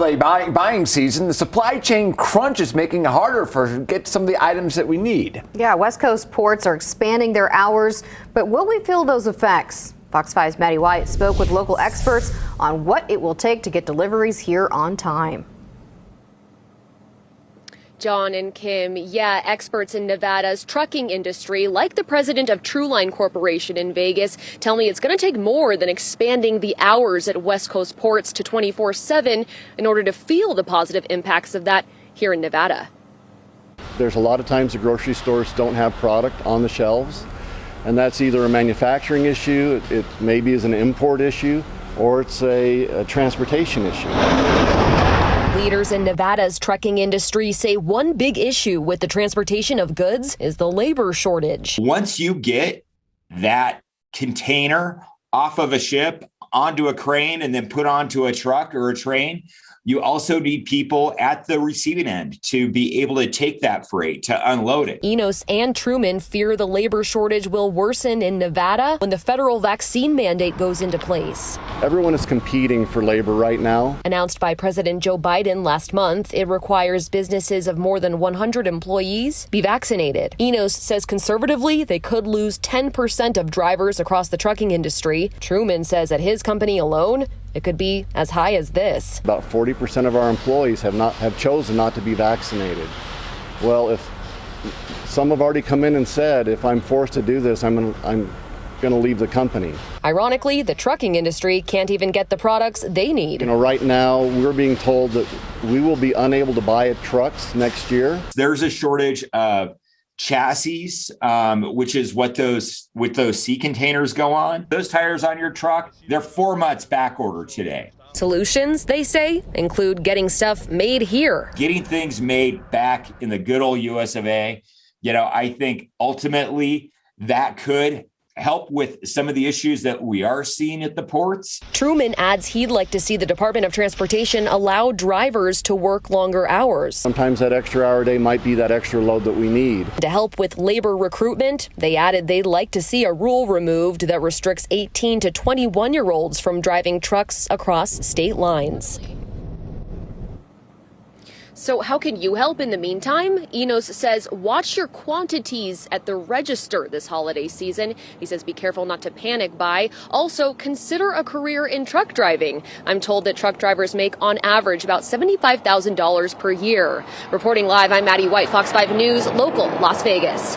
Buying season, the supply chain crunch is making it harder to get some of the items that we need. Yeah, West Coast ports are expanding their hours, but will we feel those effects? Fox 5's Maddie White spoke with local experts on what it will take to get deliveries here on time. John and Kim, yeah, experts in Nevada's trucking industry, like the president of Truline Corporation in Vegas, tell me it's going to take more than expanding the hours at West Coast ports to 24/7 in order to feel the positive impacts of that here in Nevada. There's a lot of times the grocery stores don't have product on the shelves, and that's either a manufacturing issue, it maybe is an import issue, or it's a transportation issue. Leaders in Nevada's trucking industry say one big issue with the transportation of goods is the labor shortage. Once you get that container off of a ship onto a crane and then put onto a truck or a train, you also need people at the receiving end to be able to take that freight, to unload it. ENOS and Truman fear the labor shortage will worsen in Nevada when the federal vaccine mandate goes into place. Everyone is competing for labor right now. Announced by President Joe Biden last month, it requires businesses of more than 100 employees be vaccinated. ENOS says conservatively they could lose 10% of drivers across the trucking industry. Truman says at his company alone, it could be as high as this. About 40% of our employees have chosen not to be vaccinated. Well, if some have already come in and said, if I'm forced to do this, I'm going to leave the company. Ironically, the trucking industry can't even get the products they need. Right now, we're being told that we will be unable to buy trucks next year. There's a shortage of chassis, which is what those sea containers go on. Those tires on your truck, they're 4 months back order today. Solutions, they say, include getting stuff made here. Getting things made back in the good old US of A. I think ultimately that could help with some of the issues that we are seeing at the ports. Truman adds he'd like to see the Department of Transportation allow drivers to work longer hours. Sometimes that extra hour a day might be that extra load that we need. To help with labor recruitment, they added they'd like to see a rule removed that restricts 18 to 21-year-olds from driving trucks across state lines. So how can you help in the meantime? ENOS says watch your quantities at the register this holiday season. He says be careful not to panic buy. Also, consider a career in truck driving. I'm told that truck drivers make on average about $75,000 per year. Reporting live, I'm Maddie White, Fox 5 News, local Las Vegas.